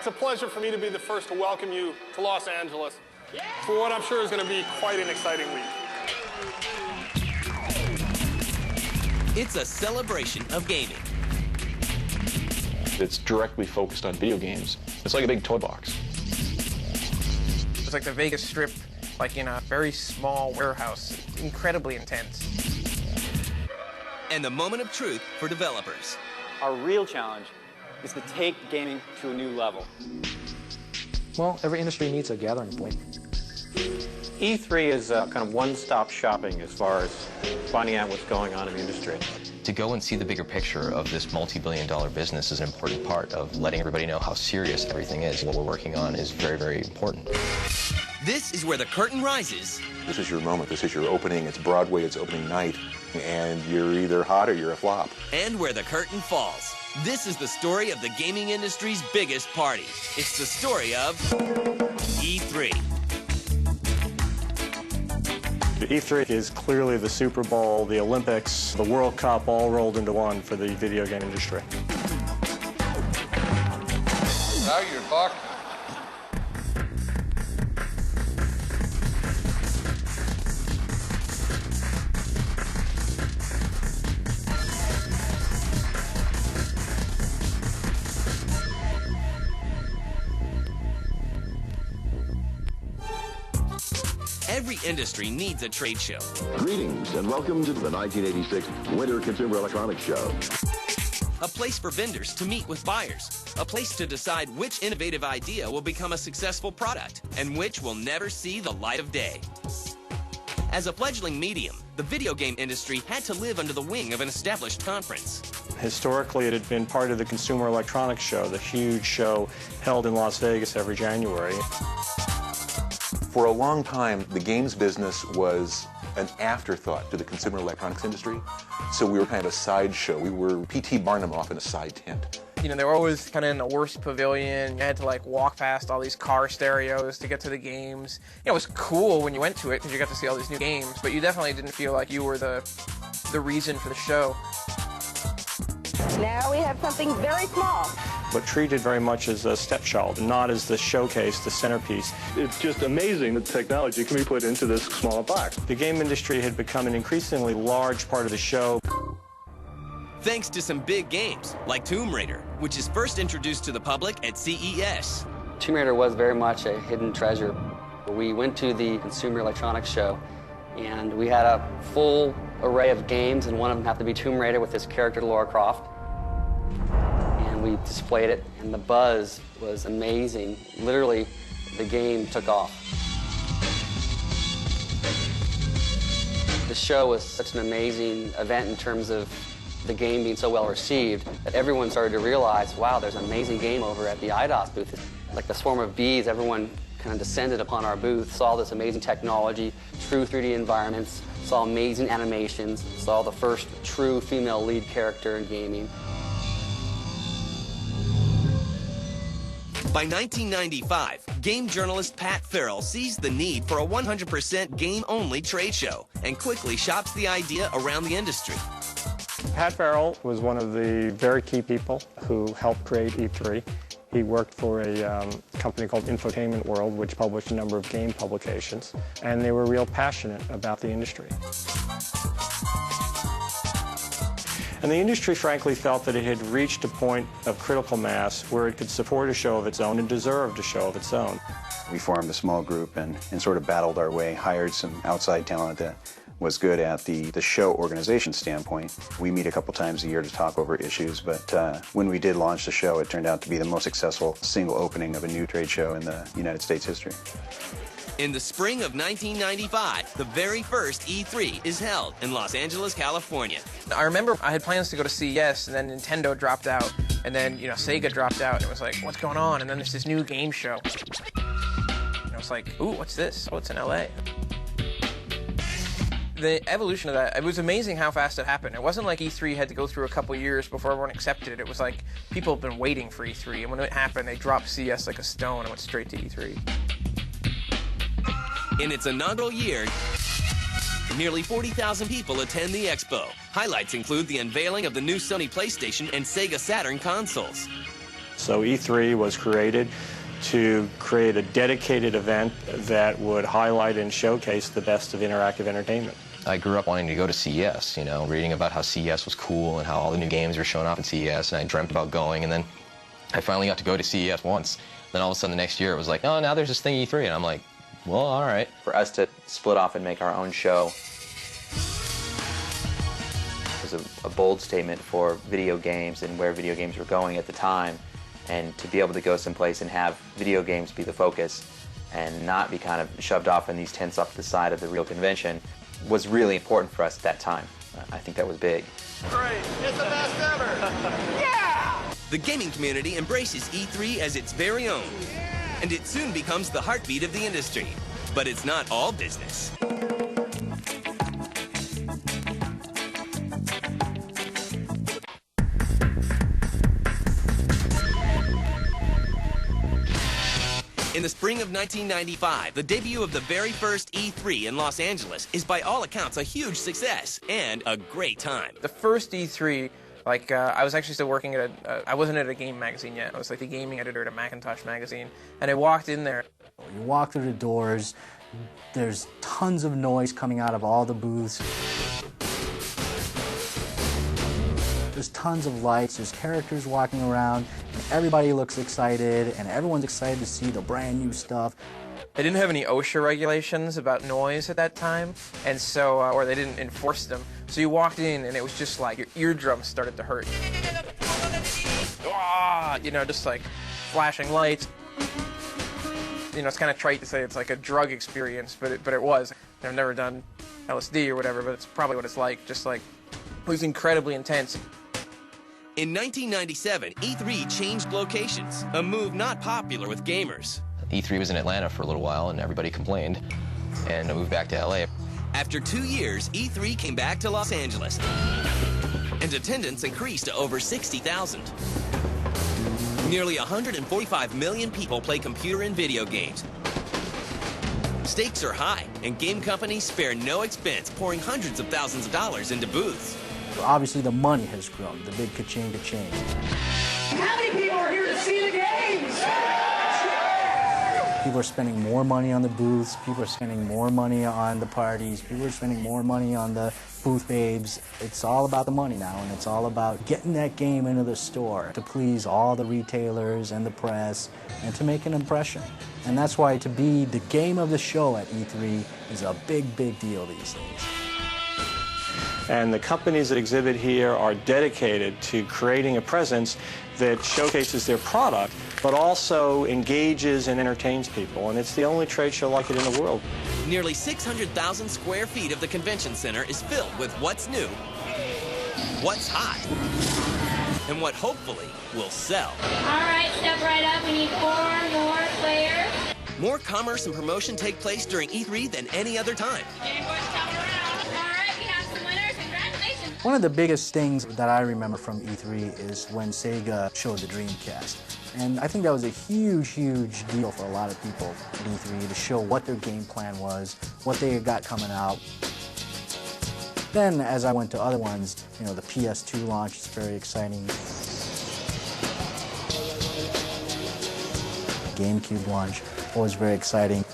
It's a pleasure for me to be the first to welcome you to Los Angeles for what I'm sure is going to be quite an exciting week. It's a celebration of gaming. It's directly focused on video games. It's like a big toy box. It's like the Vegas Strip, like in a very small warehouse. It's incredibly intense. And the moment of truth for developers. Our real challenge is to take gaming to a new level. Well, every industry needs a gathering point. E3 is kind of one-stop shopping as far as finding out what's going on in the industry. To go and see the bigger picture of this multi-billion-dollar business is an important part of letting everybody know how serious everything is. What we're working on is very, very important. This is where the curtain rises. This is your moment. This is your opening. It's Broadway. It's opening night. And you're either hot or you're a flop. And where the curtain falls. This is the story of the gaming industry's biggest party. It's the story of E3. The E3 is clearly the Super Bowl, the Olympics, the World Cup, all rolled into one for the video game industry. Now you're talking. Every industry needs a trade show. Greetings and welcome to the 1986 Winter Consumer Electronics Show. A place for vendors to meet with buyers. A place to decide which innovative idea will become a successful product and which will never see the light of day. As a fledgling medium, the video game industry had to live under the wing of an established conference. Historically, it had been part of the Consumer Electronics Show, the huge show held in Las Vegas every January. For a long time, the games business was an afterthought to the consumer electronics industry. So we were kind of a sideshow. We were P.T. Barnum off in a side tent. You know, they were always kind of in the worst pavilion. You had to like walk past all these car stereos to get to the games. You know, it was cool when you went to it because you got to see all these new games, but you definitely didn't feel like you were the reason for the show. Now we have something very small. But treated very much as a stepchild, not as the showcase, the centerpiece. It's just amazing that technology can be put into this small box. The game industry had become an increasingly large part of the show. Thanks to some big games, like Tomb Raider, which is first introduced to the public at CES. Tomb Raider was very much a hidden treasure. We went to the Consumer Electronics Show, and we had a full array of games, and one of them happened to be Tomb Raider with this character, Lara Croft. And we displayed it, and the buzz was amazing. Literally, the game took off. The show was such an amazing event in terms of the game being so well received that everyone started to realize, wow, there's an amazing game over at the IDOS booth. Like the swarm of bees, everyone kind of descended upon our booth, saw this amazing technology, true 3D environments, saw amazing animations, saw the first true female lead character in gaming. By 1995, game journalist Pat Farrell sees the need for a 100% game-only trade show and quickly shops the idea around the industry. Pat Farrell was one of the very key people who helped create E3. He worked for a company called Infotainment World, which published a number of game publications, and they were real passionate about the industry. And the industry, frankly, felt that it had reached a point of critical mass where it could support a show of its own and deserved a show of its own. We formed a small group and sort of battled our way, hired some outside talent that was good at the show organization standpoint. We meet a couple times a year to talk over issues, but when we did launch the show, it turned out to be the most successful single opening of a new trade show in the United States history. In the spring of 1995, the very first E3 is held in Los Angeles, California. I remember I had plans to go to CES, and then Nintendo dropped out, and then, you know, Sega dropped out, and it was like, what's going on? And then there's this new game show. And I was like, ooh, what's this? Oh, it's in LA. The evolution of that, it was amazing how fast it happened. It wasn't like E3 had to go through a couple years before everyone accepted it. It was like people have been waiting for E3, and when it happened, they dropped CES like a stone and went straight to E3. In its inaugural year, nearly 40,000 people attend the expo. Highlights include the unveiling of the new Sony PlayStation and Sega Saturn consoles. So E3 was created to create a dedicated event that would highlight and showcase the best of interactive entertainment. I grew up wanting to go to CES, you know, reading about how CES was cool and how all the new games were showing off at CES, and I dreamt about going, and then I finally got to go to CES once. Then all of a sudden the next year it was like, oh, now there's this thing E3, and I'm like, well, all right. For us to split off and make our own show was a bold statement for video games and where video games were going at the time, and to be able to go someplace and have video games be the focus and not be kind of shoved off in these tents off the side of the real convention was really important for us at that time. I think that was big. Great, it's the best ever! Yeah! The gaming community embraces E3 as its very own, and it soon becomes the heartbeat of the industry. But it's not all business. In the spring of 1995, the debut of the very first E3 in Los Angeles is by all accounts a huge success and a great time. The first E3, like, I was actually still working at I wasn't at a game magazine yet. I was like the gaming editor at a Macintosh magazine. And I walked in there. You walk through the doors, there's tons of noise coming out of all the booths. There's tons of lights, there's characters walking around, and everybody looks excited, and everyone's excited to see the brand new stuff. They didn't have any OSHA regulations about noise at that time, and so, or they didn't enforce them. So you walked in, and it was just like your eardrums started to hurt. You know, just like flashing lights. You know, it's kind of trite to say it's like a drug experience, but it was. I've never done LSD or whatever, but it's probably what it's like. Just like, it was incredibly intense. In 1997, E3 changed locations, a move not popular with gamers. E3 was in Atlanta for a little while, and everybody complained, and I moved back to LA. After 2 years, E3 came back to Los Angeles, and attendance increased to over 60,000. Nearly 145 million people play computer and video games. Stakes are high, and game companies spare no expense, pouring hundreds of thousands of dollars into booths. Obviously, the money has grown, the big ka-ching ka-ching. How many people are here to see the games? People are spending more money on the booths, people are spending more money on the parties, people are spending more money on the booth babes. It's all about the money now, and it's all about getting that game into the store to please all the retailers and the press and to make an impression. And that's why to be the game of the show at E3 is a big, big deal these days. And the companies that exhibit here are dedicated to creating a presence that showcases their product, but also engages and entertains people. And it's the only trade show like it in the world. Nearly 600,000 square feet of the convention center is filled with what's new, what's hot, and what hopefully will sell. All right, step right up. We need 4 more players. More commerce and promotion take place during E3 than any other time. One of the biggest things that I remember from E3 is when Sega showed the Dreamcast. And I think that was a huge, huge deal for a lot of people at E3 to show what their game plan was, what they got coming out. Then, as I went to other ones, you know, the PS2 launch is very exciting. GameCube launch was very exciting.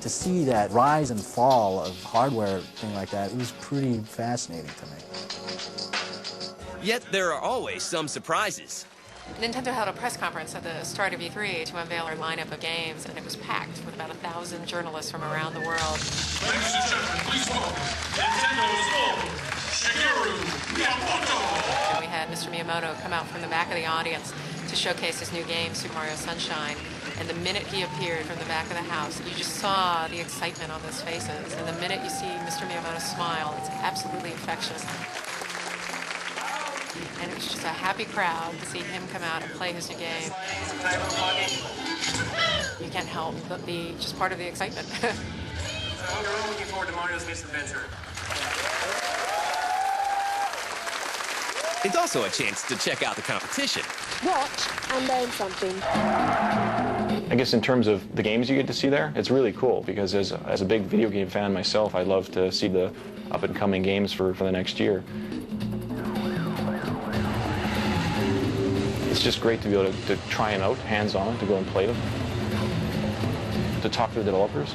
To see that rise and fall of hardware, thing like that, it was pretty fascinating to me. Yet there are always some surprises. Nintendo held a press conference at the start of E3 to unveil our lineup of games, and it was packed with about 1,000 journalists from around the world. Ladies and gentlemen, please welcome Nintendo's own Shigeru Miyamoto. And we had Mr. Miyamoto come out from the back of the audience to showcase his new game, Super Mario Sunshine. And the minute he appeared from the back of the house, you just saw the excitement on those faces. And the minute you see Mr. Miyamoto smile, it's absolutely infectious. And it was just a happy crowd to see him come out and play his new game. You can't help but be just part of the excitement. I hope you're all looking forward to Mario's next adventure. It's also a chance to check out the competition. Watch and learn something. I guess in terms of the games you get to see there, it's really cool because as a big video game fan myself, I love to see the up-and-coming games for the next year. just great to be able to try them out, hands-on, to go and play them, to talk to the developers.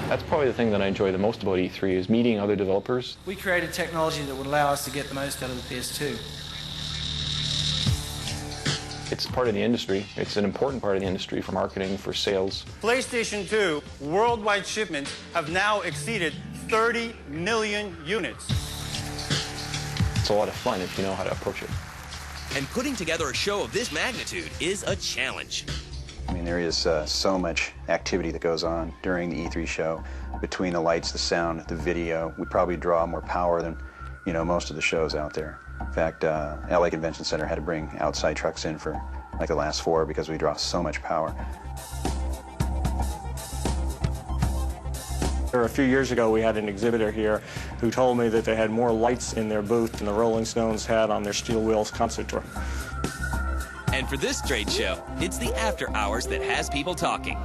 That's probably the thing that I enjoy the most about E3 is meeting other developers. We created technology that would allow us to get the most out of the PS2. It's part of the industry. It's an important part of the industry for marketing, for sales. PlayStation 2 worldwide shipments have now exceeded 30 million units. It's a lot of fun if you know how to approach it. And putting together a show of this magnitude is a challenge. I mean, there is so much activity that goes on during the E3 show. Between the lights, the sound, the video, we probably draw more power than, you know, most of the shows out there. In fact, LA Convention Center had to bring outside trucks in for like the last 4 because we draw so much power. A few years ago, we had an exhibitor here who told me that they had more lights in their booth than the Rolling Stones had on their Steel Wheels concert tour. And for this trade show, it's the after hours that has people talking.